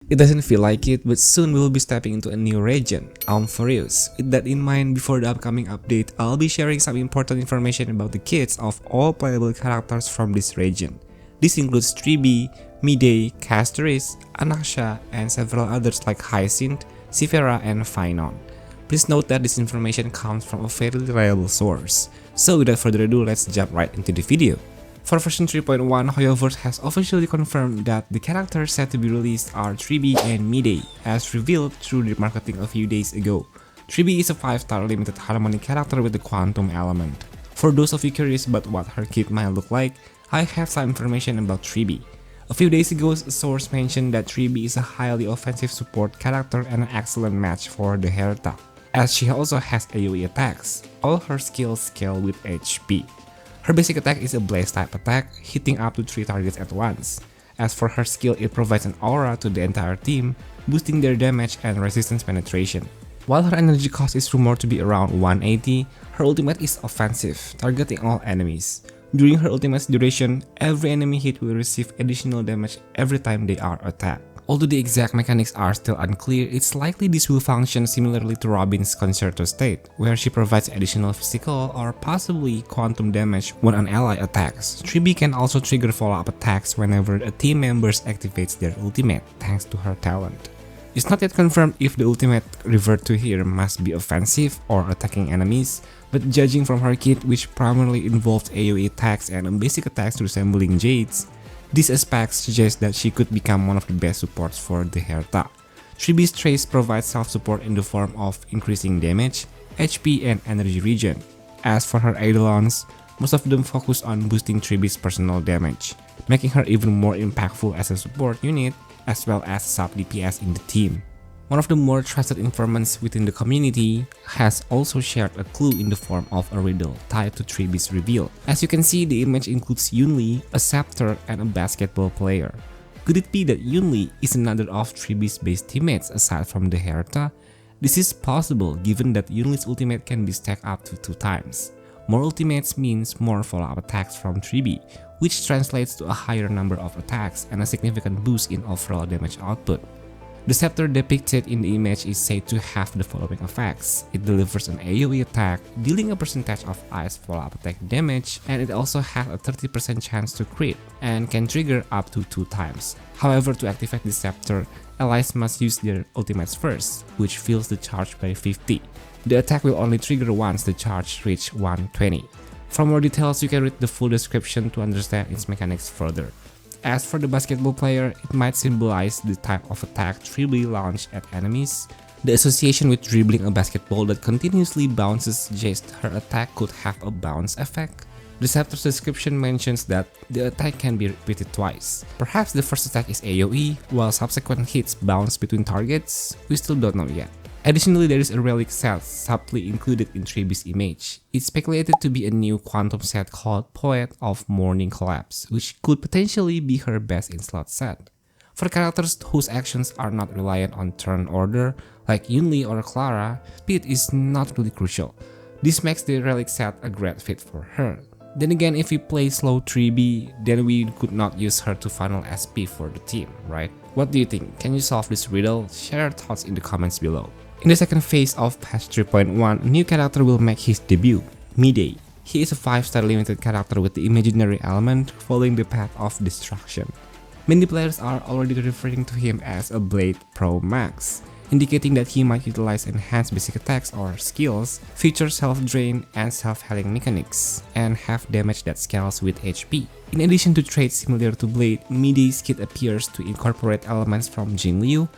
It doesn't feel like it, but soon we'll be stepping into a new region, Amphoreus. With that in mind, before the upcoming update, I'll be sharing some important information about the kits of all playable characters from this region. This includes TRIBBIE, MYDEI, CASTORICE, ANAXA, and several others like HYACINE, CIPHER, and PHAINON. Please note that this information comes from a fairly reliable source. So without further ado, let's jump right into the video. For version 3.1, HYAverse has officially confirmed that the characters set to be released are TRIBBIE and MYDEI, as revealed through their marketing a few days ago. TRIBBIE is a 5-star limited harmonic character with the quantum element. For those of you curious about what her kit might look like, I have some information about TRIBBIE. A few days ago, a source mentioned that TRIBBIE is a highly offensive support character and an excellent match for the Herta, as she also has AoE attacks. All her skills scale with HP. Her basic attack is a blaze type attack, hitting up to 3 targets at once. As for her skill, it provides an aura to the entire team, boosting their damage and resistance penetration. While her energy cost is rumored to be around 180, her ultimate is offensive, targeting all enemies. During her ultimate's duration, every enemy hit will receive additional damage every time they are attacked. Although the exact mechanics are still unclear, it's likely this will function similarly to Robin's Concerto state, where she provides additional physical or possibly quantum damage when an ally attacks. TRIBBIE can also trigger follow-up attacks whenever a team member activates their ultimate, thanks to her talent. It's not yet confirmed if the ultimate revert to here must be offensive or attacking enemies, but judging from her kit, which primarily involved AoE attacks and basic attacks resembling Jade's, these aspects suggest that she could become one of the best supports for the Herta. TRIBBIE's traits provide self-support in the form of increasing damage, HP, and energy regen. As for her eidolons, most of them focus on boosting TRIBBIE's personal damage, making her even more impactful as a support unit as well as sub DPS in the team. One of the more trusted informants within the community has also shared a clue in the form of a riddle tied to TRIBBIE's reveal. As you can see, the image includes Yunli, a scepter, and a basketball player. Could it be that Yunli is another of TRIBBIE's base teammates aside from the Herta? This is possible given that Yunli's ultimate can be stacked up to 2 times. More ultimates means more follow-up attacks from TRIBBIE, which translates to a higher number of attacks and a significant boost in overall damage output. The scepter depicted in the image is said to have the following effects. It delivers an AoE attack, dealing a percentage of ice follow-up attack damage, and it also has a 30% chance to crit, and can trigger up to 2 times. However, to activate the scepter, allies must use their ultimates first, which fills the charge by 50. The attack will only trigger once the charge reaches 120. For more details, you can read the full description to understand its mechanics further. As for the basketball player, it might symbolize the type of attack TRIBBIE launched at enemies. The association with dribbling a basketball that continuously bounces suggests her attack could have a bounce effect. The scepter's description mentions that the attack can be repeated twice. Perhaps the first attack is AoE, while subsequent hits bounce between targets. We still don't know yet. Additionally, there is a relic set subtly included in TRIBBIE's image. It's speculated to be a new quantum set called Poet of Morning Collapse, which could potentially be her best in slot set. For characters whose actions are not reliant on turn order, like Yunli or Clara, speed is not really crucial. This makes the relic set a great fit for her. Then again, if we play slow TRIBBIE, then we could not use her to funnel SP for the team, right? What do you think? Can you solve this riddle? Share your thoughts in the comments below. In the second phase of patch 3.1, a new character will make his debut, MYDEI. He is a 5-star limited character with the imaginary element following the path of destruction. Many players are already referring to him as a Blade Pro Max, indicating that he might utilize enhanced basic attacks or skills, feature self-drain and self-healing mechanics, and have damage that scales with HP. In addition to traits similar to Blade, MYDEI's kit appears to incorporate elements from Jinliu.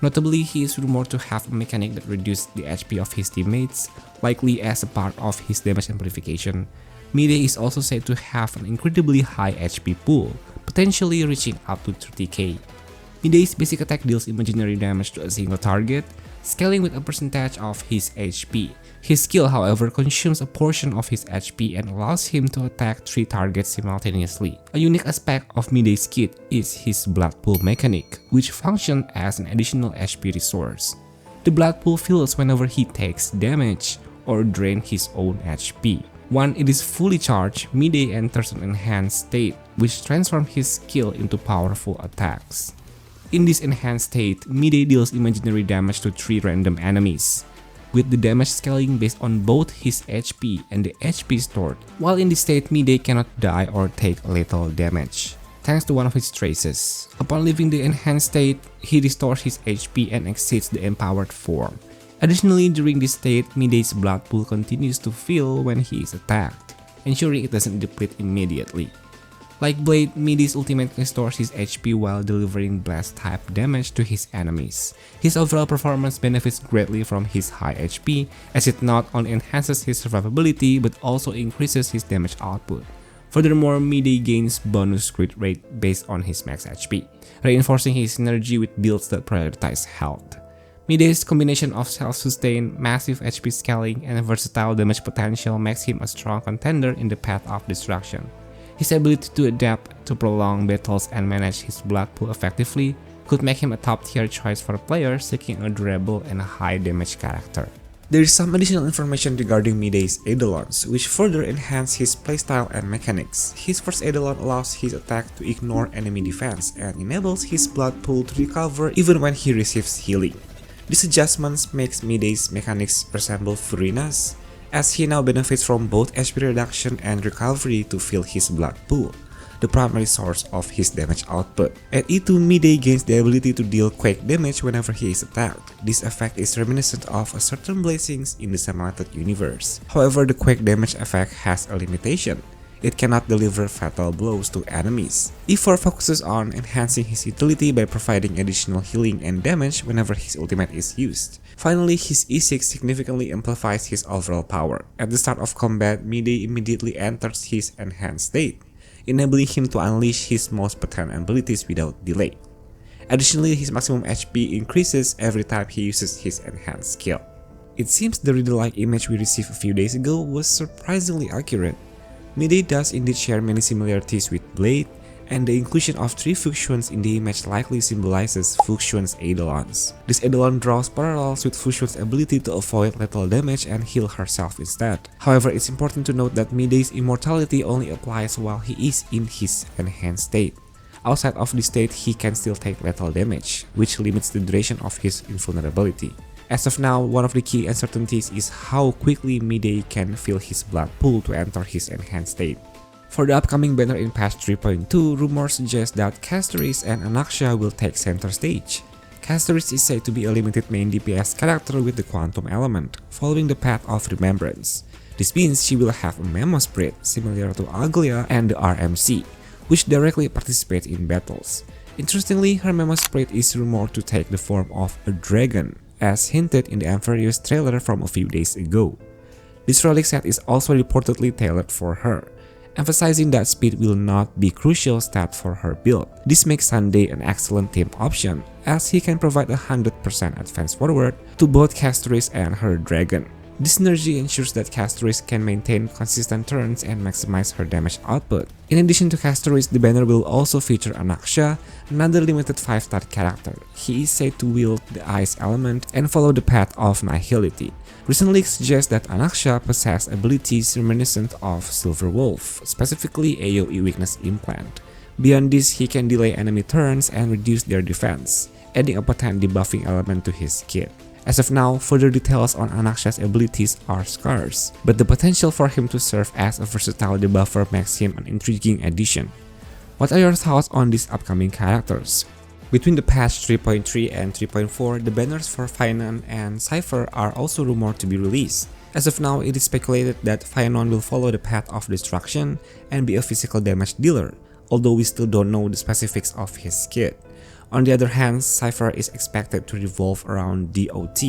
Notably, he is rumored to have a mechanic that reduces the HP of his teammates, likely as a part of his damage amplification. MYDEI is also said to have an incredibly high HP pool, potentially reaching up to 30k. MYDEI's basic attack deals imaginary damage to a single target, scaling with a percentage of his HP. His skill, however, consumes a portion of his HP and allows him to attack 3 targets simultaneously. A unique aspect of MYDEI's kit is his blood pool mechanic, which functions as an additional HP resource. The blood pool fills whenever he takes damage or drains his own HP. When it is fully charged, MYDEI enters an enhanced state, which transforms his skill into powerful attacks. In this enhanced state, MYDEI deals imaginary damage to 3 random enemies, with the damage scaling based on both his HP and the HP stored. While in this state, MYDEI cannot die or take lethal damage, thanks to one of his traces. Upon leaving the enhanced state, he restores his HP and exits the empowered form. Additionally, during this state, MYDEI's blood pool continues to fill when he is attacked, ensuring it doesn't deplete immediately. Like Blade, MYDEI's ultimate restores his HP while delivering blast type damage to his enemies. His overall performance benefits greatly from his high HP, as it not only enhances his survivability but also increases his damage output. Furthermore, MYDEI gains bonus crit rate based on his max HP, reinforcing his synergy with builds that prioritize health. MYDEI's combination of self-sustain, massive HP scaling, and versatile damage potential makes him a strong contender in the path of destruction. His ability to adapt to prolonged battles and manage his blood pool effectively could make him a top-tier choice for players seeking a durable and high damage character. There is some additional information regarding MYDEI's Eidolons, which further enhance his playstyle and mechanics. His first Eidolon allows his attack to ignore enemy defense and enables his blood pool to recover even when he receives healing. These adjustments makes MYDEI's mechanics resemble Furina's, as he now benefits from both HP reduction and recovery to fill his blood pool, the primary source of his damage output. At E2, MYDEI gains the ability to deal quake damage whenever he is attacked. This effect is reminiscent of a certain blessings in the simulated universe. However, the quake damage effect has a limitation. It cannot deliver fatal blows to enemies. E4 focuses on enhancing his utility by providing additional healing and damage whenever his ultimate is used. Finally, his E6 significantly amplifies his overall power. At the start of combat, MYDEI immediately enters his enhanced state, enabling him to unleash his most potent abilities without delay. Additionally, his maximum HP increases every time he uses his enhanced skill. It seems the reader-like image we received a few days ago was surprisingly accurate. MYDEI does indeed share many similarities with Blade, and the inclusion of 3 Fuxions in the image likely symbolizes Fuxion's Eidolons. This Eidolon draws parallels with Fuxion's ability to avoid lethal damage and heal herself instead. However, it's important to note that MYDEI's immortality only applies while he is in his enhanced state. Outside of this state, he can still take lethal damage, which limits the duration of his invulnerability. As of now, one of the key uncertainties is how quickly MYDEI can fill his blood pool to enter his enhanced state. For the upcoming banner in patch 3.2, rumors suggest that CASTORICE and ANAXA will take center stage. CASTORICE is said to be a limited main DPS character with the quantum element, following the path of remembrance. This means she will have a Memo Spirit similar to Aglia and the RMC, which directly participate in battles. Interestingly, her Memo Spirit is rumored to take the form of a dragon, as hinted in the Amphoreus trailer from a few days ago. This relic set is also reportedly tailored for her, emphasizing that speed will not be a crucial stat for her build. This makes Sunday an excellent team option, as he can provide a 100% advance forward to both CASTORICE and her dragon. This synergy ensures that CASTORICE can maintain consistent turns and maximize her damage output. In addition to CASTORICE, the banner will also feature ANAXA, another limited 5-star character. He is said to wield the ice element and follow the path of nihility. Recent leaks suggest that ANAXA possesses abilities reminiscent of Silver Wolf, specifically AoE weakness implant. Beyond this, he can delay enemy turns and reduce their defense, adding a potent debuffing element to his kit. As of now, further details on ANAXA's abilities are scarce, but the potential for him to serve as a versatile debuffer makes him an intriguing addition. What are your thoughts on these upcoming characters? Between the patch 3.3 and 3.4, the banners for PHAINON and CIPHER are also rumored to be released. As of now, it is speculated that PHAINON will follow the path of destruction and be a physical damage dealer, although we still don't know the specifics of his kit. On the other hand, CIPHER is expected to revolve around DOT,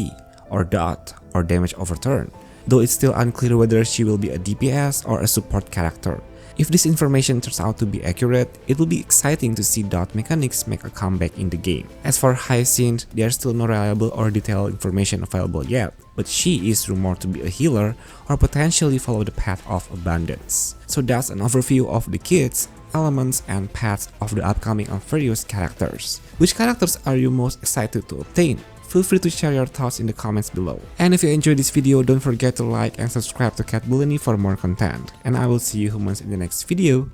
or dot, or damage over turn, though it's still unclear whether she will be a DPS or a support character. If this information turns out to be accurate, it will be exciting to see dot mechanics make a comeback in the game. As for HYACINE, there's still no reliable or detailed information available yet, but she is rumored to be a healer or potentially follow the path of abundance. So that's an overview of the kits, elements, and paths of the upcoming Amphoreus characters. Which characters are you most excited to obtain? Feel free to share your thoughts in the comments below. And if you enjoyed this video, don't forget to like and subscribe to Catboloni for more content. And I will see you humans in the next video.